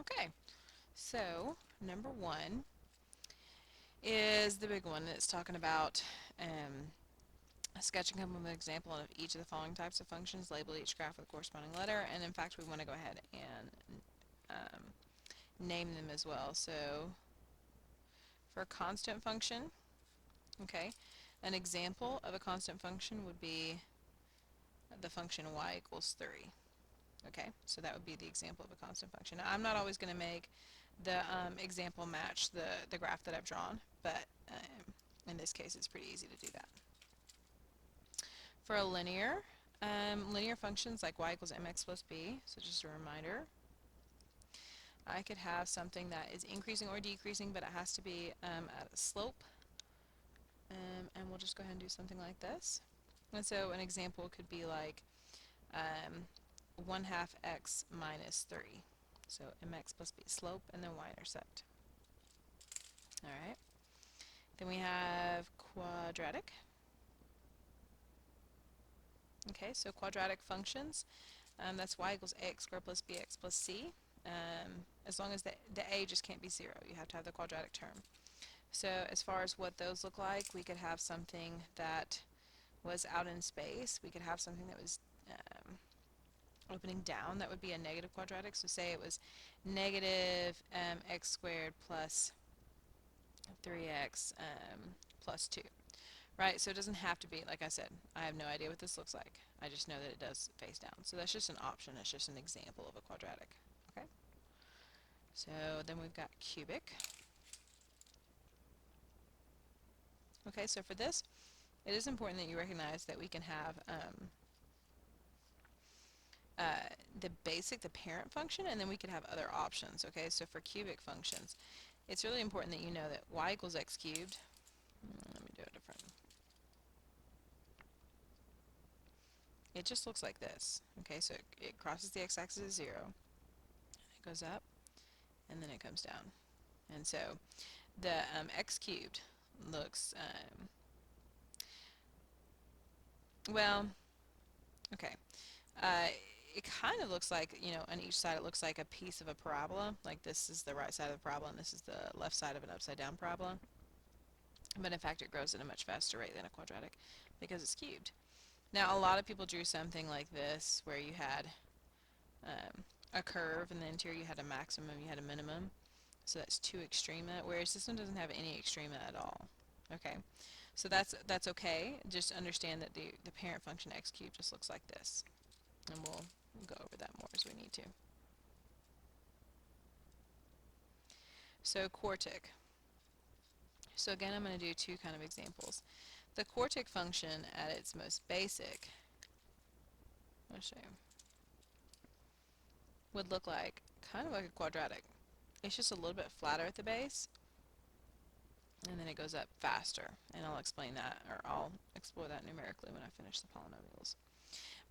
Okay, so number one is the big one. It's talking about sketch and come up with an example of each of the following types of functions. Label each graph with a corresponding letter, and in fact we want to go ahead and name them as well. So for a constant function, okay, an example of a constant function would be the function y equals 3. Okay, so that would be the example of a constant function. Now, I'm not always going to make the example match the graph that I've drawn, but in this case it's pretty easy to do that. For a linear functions like y equals mx plus b, so just a reminder, I could have something that is increasing or decreasing, but it has to be at a slope, and we'll just go ahead and do something like this. And so an example could be like 1 half x minus 3. So mx plus b slope, and then y-intercept. Alright. Then we have quadratic. Okay, so quadratic functions, that's y equals ax squared plus bx plus c. As long as the a just can't be 0, you have to have the quadratic term. So as far as what those look like, we could have something that was out in space. We could have something that was opening down. That would be a negative quadratic. So say it was negative x squared plus 3x plus 2. Right, so it doesn't have to be, like I said, I have no idea what this looks like. I just know that it does face down. So that's just an option. It's just an example of a quadratic. Okay. So then we've got cubic. Okay, so for this, it is important that you recognize that we can have the basic, the parent function, and then we could have other options. Okay, so for cubic functions, it's really important that you know that y equals x cubed. Let me do it different. It just looks like this. Okay, so it crosses the x-axis at 0, it goes up, and then it comes down. And so the x cubed looks, well, okay. Uh, it kind of looks like, on each side it looks like a piece of a parabola. Like this is the right side of the parabola and this is the left side of an upside down parabola. But in fact it grows at a much faster rate than a quadratic because it's cubed. Now a lot of people drew something like this where you had a curve in the interior, you had a maximum, you had a minimum. So that's 2 extrema, whereas this one doesn't have any extrema at all. Okay, so that's okay. Just understand that the parent function x cubed just looks like this, and we'll go over that more as we need to. So quartic. So again, I'm going to do two kind of examples. The quartic function at its most basic, I'll show you, would look like kind of like a quadratic. It's just a little bit flatter at the base, and then it goes up faster. And I'll explain that, or I'll explore that numerically when I finish the polynomials.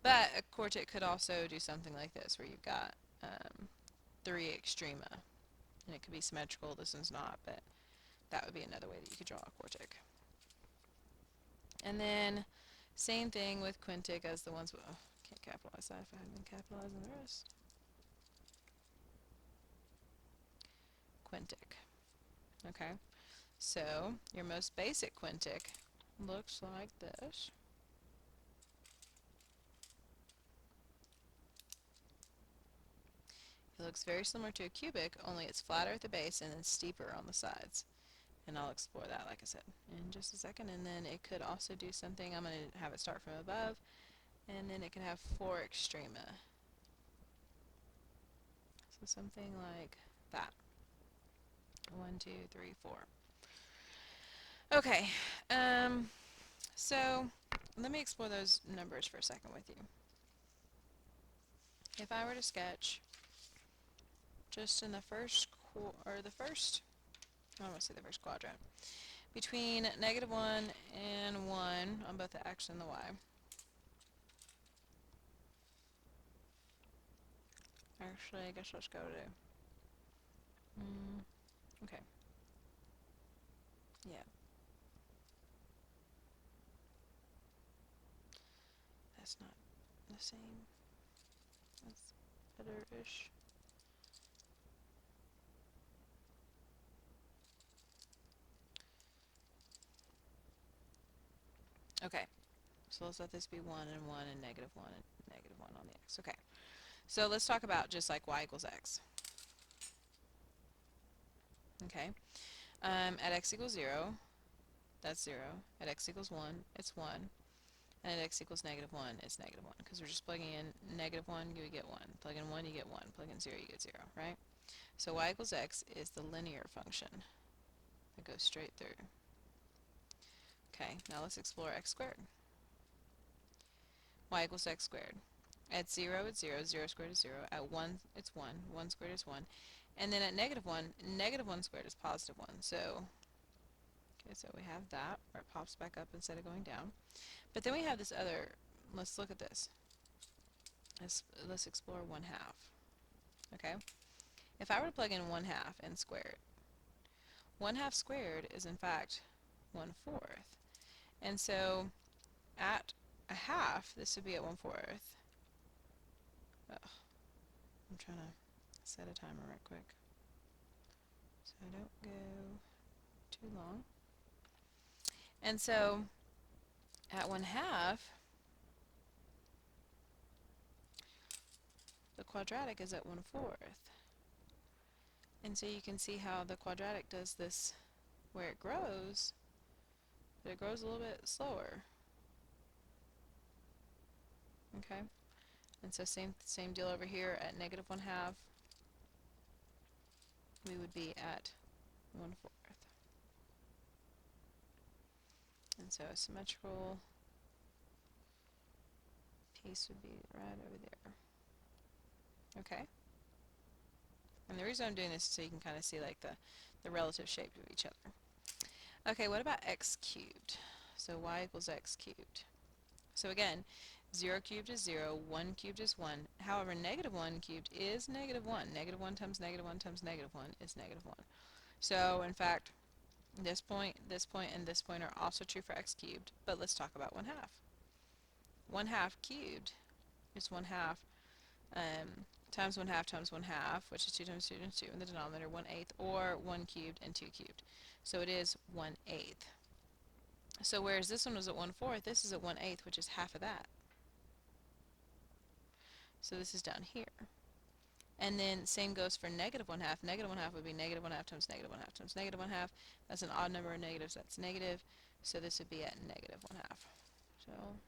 But a quartic could also do something like this, where you've got 3 extrema, and it could be symmetrical. This one's not, but that would be another way that you could draw a quartic. And then same thing with quintic as the ones, oh, can't capitalize that if I haven't been capitalizing the rest. Quintic. Okay, so your most basic quintic looks like this. It looks very similar to a cubic, only it's flatter at the base and then steeper on the sides. And I'll explore that, like I said, in just a second. And then it could also do something, I'm going to have it start from above, and then it can have 4 extrema. So something like that. 1, 2, 3, 4. Okay, so let me explore those numbers for a second with you. If I were to sketch just in the first, I want to say the first quadrant, between -1 and 1 on both the x and the y. Actually, I guess let's go to, okay, yeah, that's not the same. That's better-ish. Okay, so let's let this be 1 and 1 and negative 1 and negative 1 on the x. Okay, so let's talk about just like y equals x. Okay, at x equals 0, that's 0. At x equals 1, it's 1. And at x equals negative 1, it's negative 1. Because we're just plugging in negative 1, you get 1. Plug in 1, you get 1. Plug in 0, you get 0, right? So y equals x is the linear function that goes straight through. Okay, now let's explore x squared. Y equals x squared. At 0, it's 0. 0 squared is 0. At 1, it's 1. 1 squared is 1. And then at negative 1, negative 1 squared is positive 1. So, okay, so we have that, where it pops back up instead of going down. But then we have this other, let's look at this. Let's explore 1/2. Okay? If I were to plug in 1/2 and square it, 1/2 squared is in fact 1/4. And so at a half, this would be at 1/4. Ugh, I'm trying to set a timer right quick so I don't go too long. And so at 1/2, the quadratic is at 1/4. And so you can see how the quadratic does this where it grows, but it grows a little bit slower. Okay? And so same deal over here at negative 1/2, we would be at 1/4. And so a symmetrical piece would be right over there. Okay? And the reason I'm doing this is so you can kind of see like the relative shape of each other. Okay, what about x cubed? So y equals x cubed. So again, 0 cubed is 0, 1 cubed is 1. However, negative 1 cubed is negative 1. Negative 1 times negative 1 times negative 1 is negative 1. So, in fact, this point, and this point are also true for x cubed, but let's talk about 1/2. 1/2 cubed is 1/2 times 1/2 times 1/2, which is 2 times 2 times 2 in the denominator, 1/8, or 1 cubed and 2 cubed. So it is 1/8. So whereas this one was at 1/4, this is at 1/8, which is half of that. So this is down here. And then same goes for negative 1/2. Negative 1/2 would be negative 1/2 times negative 1/2 times negative 1/2. That's an odd number of negatives, that's negative. So this would be at negative 1/2. So,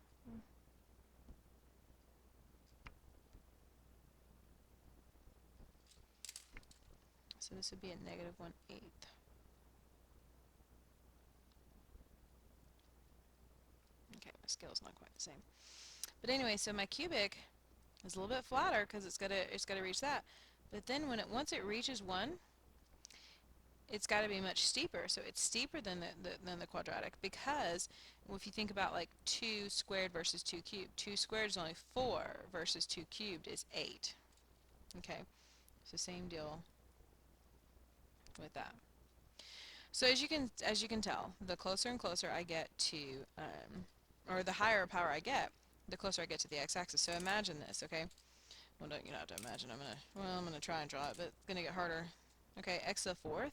so this would be at negative 1/8. Okay, my scale's not quite the same. But anyway, so my cubic is a little bit flatter because it's gotta reach that. But then once it reaches 1, it's got to be much steeper. So it's steeper than the quadratic, because if you think about like 2 squared versus 2 cubed, 2 squared is only 4 versus 2 cubed is 8. Okay, so same deal with that. So as you can tell, the closer and closer I get to, or the higher power I get, the closer I get to the x-axis. So imagine this, okay? Well, don't, you don't have to imagine. I'm gonna try and draw it, but it's gonna get harder. Okay, x to the 4th.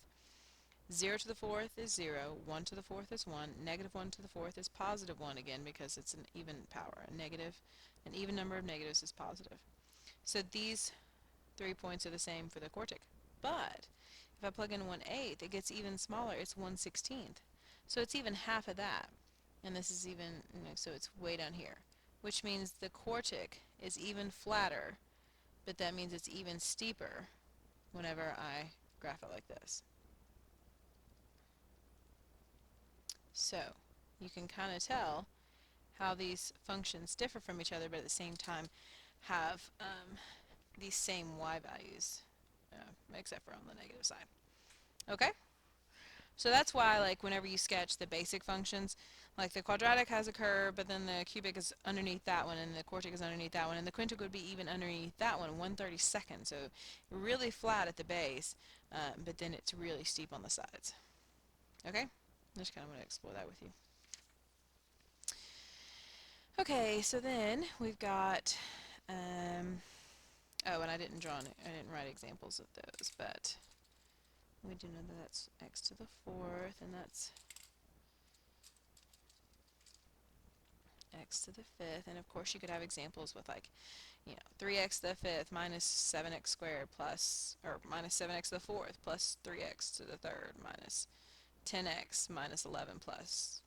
0 to the 4th is 0, 1 to the 4th is 1, negative 1 to the 4th is positive 1 again because it's an even power. An even number of negatives is positive. So these 3 points are the same for the quartic. But if I plug in 1/8, it gets even smaller. It's 1/16. So it's even half of that. And this is even, so it's way down here. Which means the quartic is even flatter, but that means it's even steeper whenever I graph it like this. So you can kind of tell how these functions differ from each other, but at the same time have these same y values, except for on the negative side. Okay? So that's why, like, whenever you sketch the basic functions, like the quadratic has a curve, but then the cubic is underneath that one, and the quartic is underneath that one, and the quintic would be even underneath that one, 1/32. So really flat at the base, but then it's really steep on the sides. Okay? I just kind of want to explore that with you. Okay, so then we've got, oh, and I didn't write examples of those, but we do know that that's x to the 4th, and that's x to the fifth, and of course you could have examples with like, 3x to the fifth minus 7x squared plus, or minus 7x to the fourth plus 3x to the third minus 10x minus 11 plus,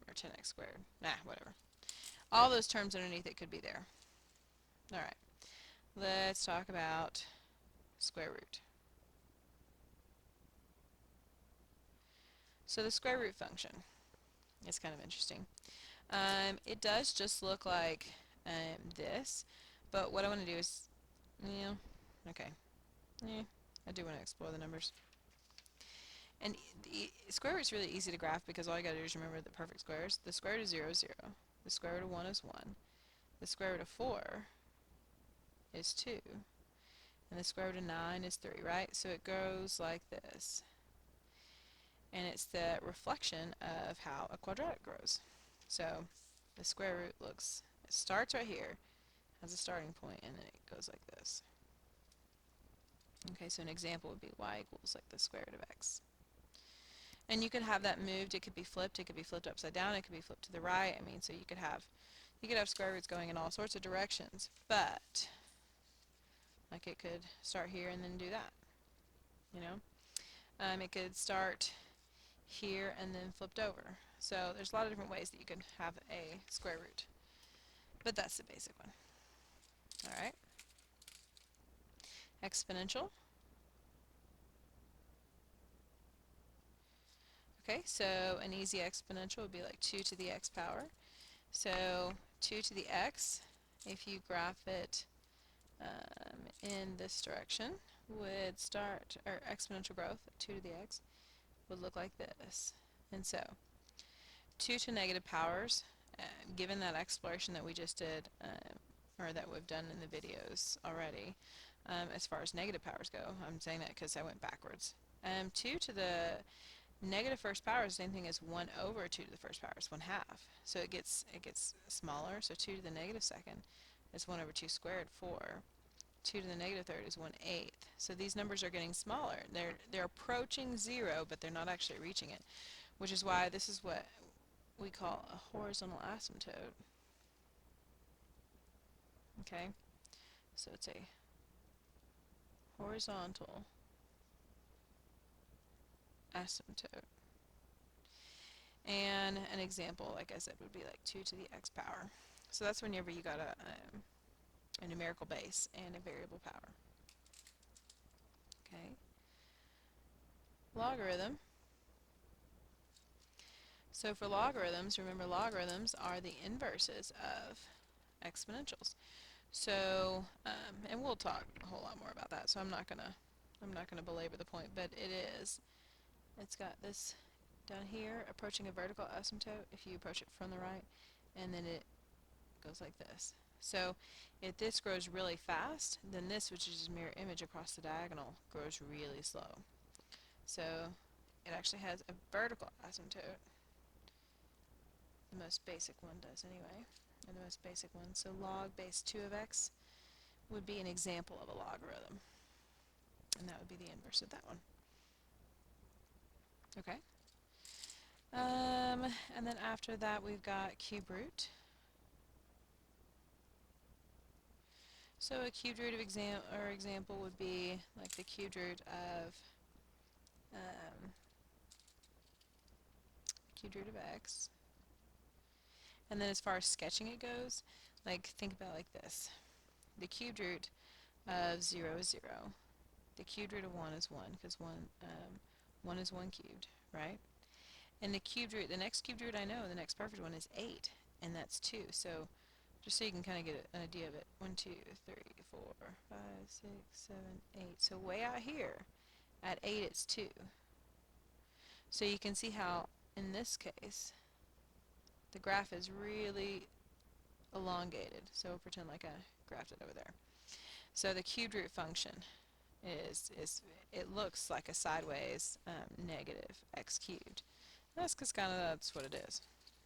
or 10x squared. Whatever. All those terms underneath it could be there. Alright, let's talk about square root. So the square root function is kind of interesting. It does just look like this, but what I want to do is, okay, I do want to explore the numbers. And the square root is really easy to graph because all you got to do is remember the perfect squares. The square root of 0 is 0. The square root of 1 is 1. The square root of 4 is 2. And the square root of 9 is 3, right? So it goes like this. And it's the reflection of how a quadratic grows. So the square root it starts right here, has a starting point, and then it goes like this. Okay, so an example would be y equals like the square root of x. And you could have that moved, it could be flipped upside down, it could be flipped to the right. I mean, so you could have square roots going in all sorts of directions, but like it could start here and then do that, you know? It could start here and then flipped over. So there's a lot of different ways that you could have a square root, but that's the basic one. Alright, exponential. Okay, so an easy exponential would be like 2 to the x power. So 2 to the x, if you graph it in this direction, would start, or exponential growth, 2 to the x, would look like this. And so 2 to negative powers, given that exploration that we just did, or that we've done in the videos already, as far as negative powers go, I'm saying that because I went backwards. 2 to the negative first power is the same thing as 1 over 2 to the first power. It's 1/2. So it gets smaller. So 2 to the negative second is 1 over 2 squared, 4. 2 to the negative third is 1/8. So these numbers are getting smaller. They're approaching 0, but they're not actually reaching it, which is why this is what we call a horizontal asymptote. Okay? So it's a horizontal asymptote. And an example, like I said, would be like 2 to the x power. So that's whenever you got a numerical base and a variable power. Okay. Logarithm. So for logarithms, remember logarithms are the inverses of exponentials. So, and we'll talk a whole lot more about that. So I'm not gonna belabor the point, but it's got this down here approaching a vertical asymptote if you approach it from the right, and then it goes like this. So if this grows really fast, then this, which is mirror image across the diagonal, grows really slow. So it actually has a vertical asymptote. The most basic one does anyway, or the most basic one. So log base 2 of x would be an example of a logarithm, and that would be the inverse of that one. Okay. And then after that we've got cube root. So a cube root of example would be like the cube root of x. And then as far as sketching it goes, like think about it like this. The cube root of 0 is 0. The cube root of 1 is 1, because 1 is 1 cubed, right? And the cube root, the next cube root I know, the next perfect one is 8, and that's 2. So just so you can kind of get an idea of it. 1, 2, 3, 4, 5, 6, 7, 8. So way out here, at 8 it's 2. So you can see how, in this case, the graph is really elongated. So we'll pretend like I graphed it over there. So the cubed root function it looks like a sideways negative x cubed. That's because that's what it is.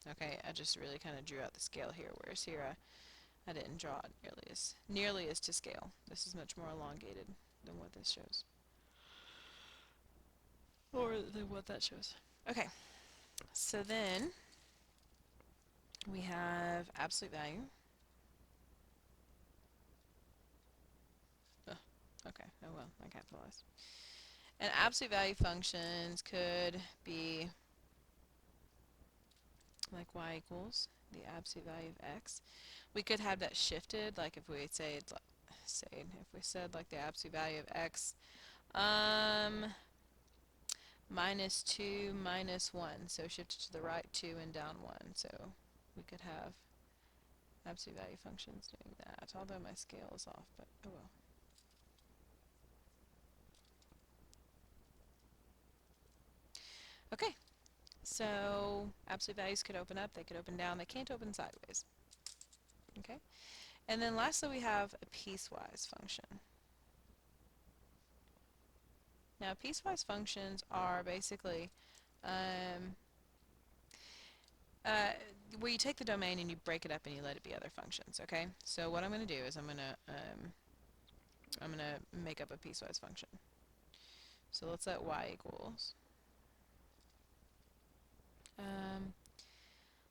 Okay, I just really kind of drew out the scale here, whereas here I didn't draw it nearly as to scale. This is much more elongated than what this shows, or than what that shows. Okay, so then we have absolute value. Ugh, okay, oh well, I capitalized. And absolute value functions could be like y equals the absolute value of x. We could have that shifted, like if we say it's if we said like the absolute value of x minus 2 minus 1, so shifted to the right 2 and down 1, so we could have absolute value functions doing that, although my scale is off, but oh well. Okay, so absolute values could open up, they could open down, they can't open sideways. Okay, and then lastly we have a piecewise function. Now piecewise functions are basically uh, where you take the domain and you break it up and you let it be other functions. Okay, so what I'm going to do is I'm going to make up a piecewise function. So let's let y equals. Um,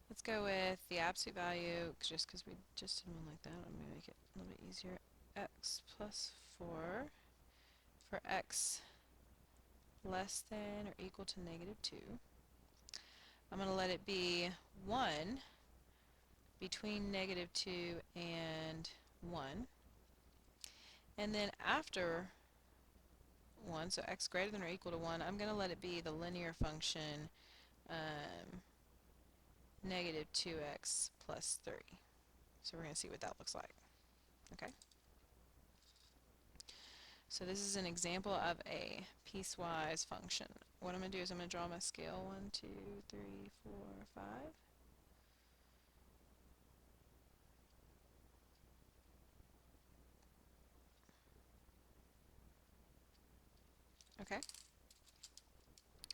let's go with the absolute value, just because we just did one like that. I'm going to make it a little bit easier. X plus 4 for x less than or equal to negative 2. I'm going to let it be 1 between negative 2 and 1. And then after 1, so x greater than or equal to 1, I'm going to let it be the linear function negative 2x plus 3. So we're going to see what that looks like. Okay. So this is an example of a piecewise function. What I'm going to do is I'm going to draw my scale 1, 2, 3, 4, 5. Okay.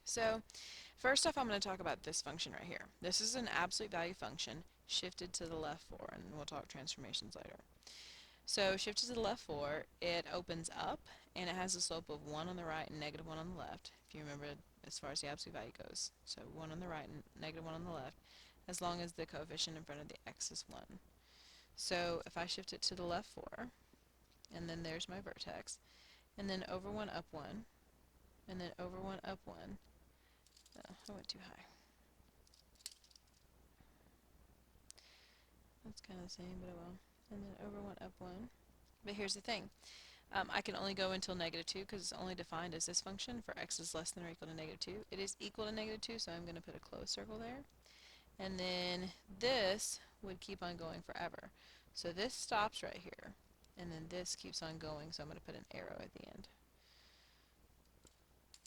So first off, I'm going to talk about this function right here. This is an absolute value function shifted to the left 4, and we'll talk transformations later. So shifted to the left 4, it opens up, and it has a slope of 1 on the right and negative 1 on the left, if you remember as far as the absolute value goes. So 1 on the right and negative 1 on the left, as long as the coefficient in front of the x is 1. So if I shift it to the left 4, and then there's my vertex, and then over 1 up 1, and then over 1 up 1, I went too high. That's kind of the same, but oh well. And then over 1 up 1. But here's the thing. I can only go until negative 2 because it's only defined as this function for x is less than or equal to negative 2. It is equal to negative 2, so I'm going to put a closed circle there. And then this would keep on going forever. So this stops right here, and then this keeps on going, so I'm going to put an arrow at the end.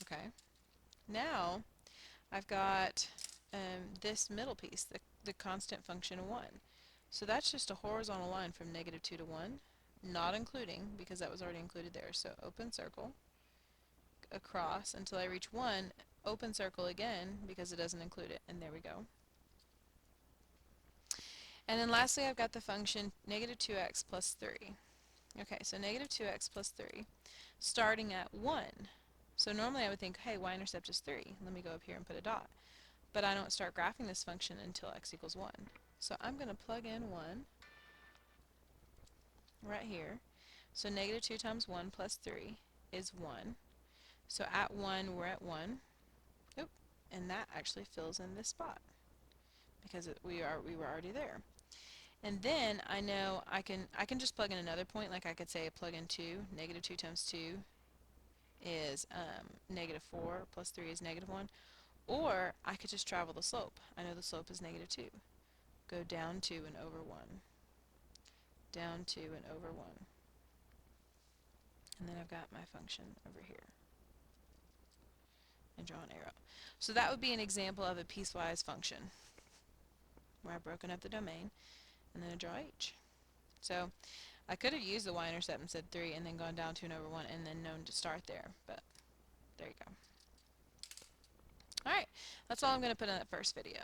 Okay. Now, I've got this middle piece, the constant function 1. So that's just a horizontal line from negative 2 to 1, not including, because that was already included there. So open circle, across until I reach 1, open circle again, because it doesn't include it, and there we go. And then lastly, I've got the function negative 2x plus 3. Okay, so negative 2x plus 3, starting at 1. So normally I would think, hey, y-intercept is 3. Let me go up here and put a dot. But I don't start graphing this function until x equals 1. So I'm going to plug in 1 right here. So negative 2 times 1 plus 3 is 1. So at 1, we're at 1. Oop, and that actually fills in this spot because we were already there. And then I know I can just plug in another point, like I could say plug in 2. Negative 2 times 2 is negative 4 plus 3 is negative 1. Or I could just travel the slope. I know the slope is negative 2. Go down 2 and over 1. Down 2 and over 1. And then I've got my function over here. And draw an arrow. So that would be an example of a piecewise function where I've broken up the domain and then I draw each. So I could have used the y-intercept and said 3 and then gone down 2 and over 1 and then known to start there, but there you go. Alright, that's all I'm going to put in that first video.